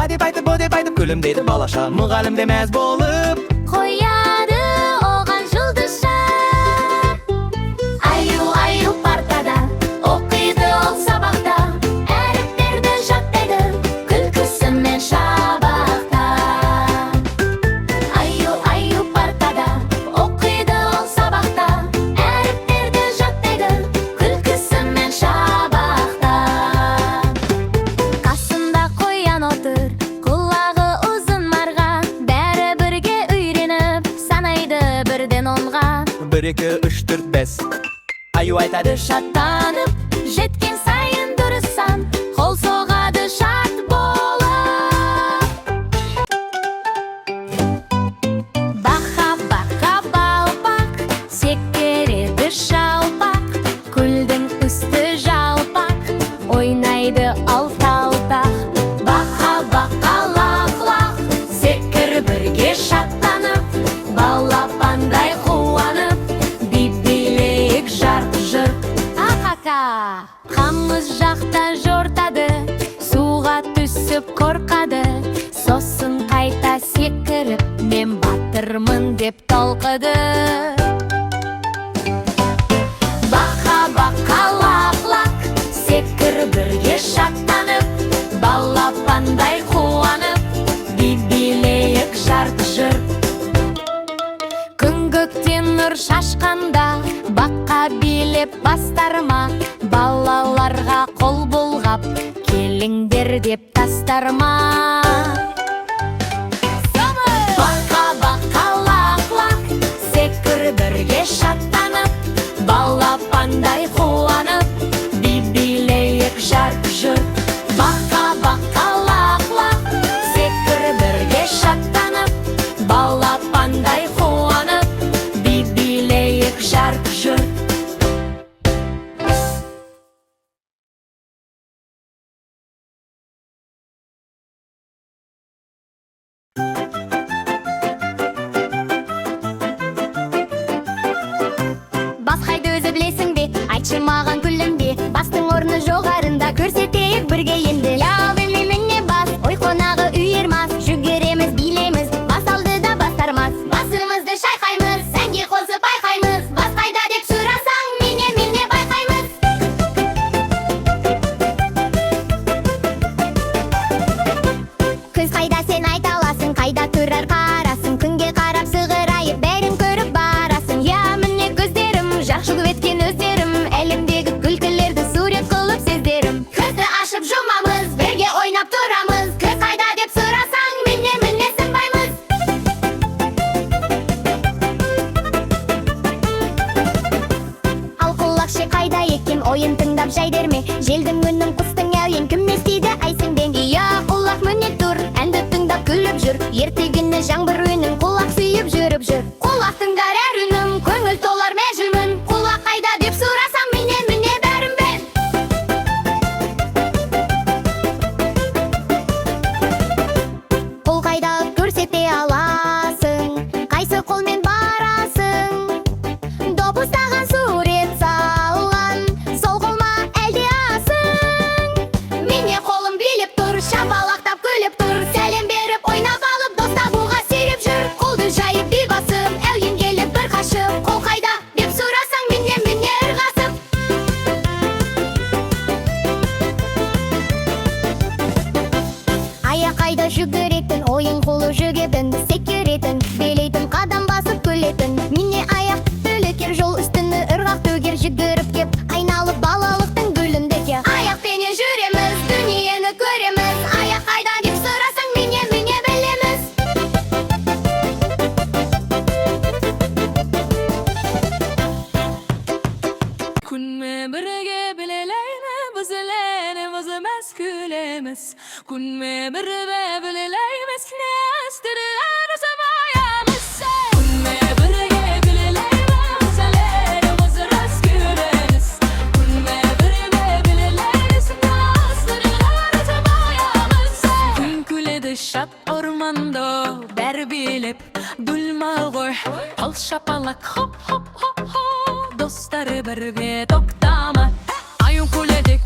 Адеп айтып, бо деп айтып, күлім дейді балаша. Мұғалім де мәз болып қояды оған жұлдызша. Аю партада оқиды ол сабақта, әріптерді жаттайды күлкісімен шабақта. Аю партада оқиды ол сабақта, әріптерді жаттайды күлкісімен шабақта. Қасында қоян отыр, құлағы ұзын марға, бәрі бірге үйреніп санайды бірден онға. 1, 2, 3, 4, 5. Аю айтады Шаттанып, жеткен сайын дұрысан, қол соғады шат болып. Бақа балпақ, секіреді шалпақ, көлдің үсті жалпақ, ойнайды алталтақ. Бақа лақ-лақ, секір бірге шаттанып, балапандай қуанып, билейік жарқ-жұрқ. Қамыс жақта жортады, суға түсіп қорқады, сосын қайта секіріп, мен батырмын деп толқыды. Бақа лақ-лақ, секір бірге шаттанып, балапандай қуанып, билейік жарқ-жұрқ. Күнгөктен нұр шашқанда, баққа билеп бастарма, балаларға қол бұлғап, келіңдер деп тастарма. Бақа лақ-лақ, секір бірге шаттанып, балапандай қуанып, билейік жарқ-жұрқ. Бақа лақ-лақ, секір бірге шаттанып, балапандай қуанып, билейік жарқ-жұрқ. Басқайды өзі білесің бе, айтшы маған күлім бе, бастың орны жоғарында, көрсетейік бірге енді. Я білмейміне бас, ой қонағы үйірмас, жүгіреміз, билейміз, бас алды да бастармас. Басымызды шайқаймыз, сәнге қосып айқаймыз, басқайда деп сұрасаң, міне байқаймыз. Күз қайда сен айта аласың, қайда тұрар қарасың, күнге қарап сығырайып, бәрін көріп барасың. Я міне көздерім, жарқ жұлып еткен өздерім, әлемдегі күлкілерді сурет қылып сездерім. Көзді ашып жұмамыз, бірге ойнап тұрамыз, көз қайда деп сұрасаң, міне сынбаймыз. Ал құлақшы қайда екен, ойын тыңдап жай дерме, желдің үнін құстың әуен, кім естиді айсың бен. Я құлақ міне тұр, әнді тыңдап күліп жүр, ертегіні жаңбыр үнін құлақ сүйіп жүріп жүр. Құлақ тыңдар әр үнім, көңіл толар мәжілмін, құлақ қайда деп сұрасам, міне бәрін бен. Қол қайда көрсете аласың, қайсы қолмен барасың, допыстаған сурет салған, сол қолма әлде асың. Міне қолым билеп тұр, шапалақтап күліп тұр, сәлем беріп ойнап алып, дос табуға сүйреп жүр. Қолды жайып би басып, әуен келіп бір қашып, қол қайда деп сұрасаң, міне ырғасып. Аяқ қайда жүгіретін, ойын қолы жүгетін, секіретін, билейтін, қадам басып күлетін. Міне аяқ түлекер, жол үстіні ырғақ төгер, жүгіріп кеп, айналып балалықтың гүлінде ке. Аяқпенен жүреміз, дүниені көреміз, аяқ қайда деп сұрасаң, міне білеміз. Күнме бірге білелейме, бұзылені бұзымас күлеміз. Күнме бірге білелейміз, не астырған ұзамаямыз. Күнме бірге білелейме, бұзылені бұзымас күлеміз. Күнме бірге білелейміз, не астырған ұзамаямыз. Күн күледі шат орманда, бәрі біліп, дүлма ғой, қол шапалақ, хоп, достары бірге тоқтама. Аю күледік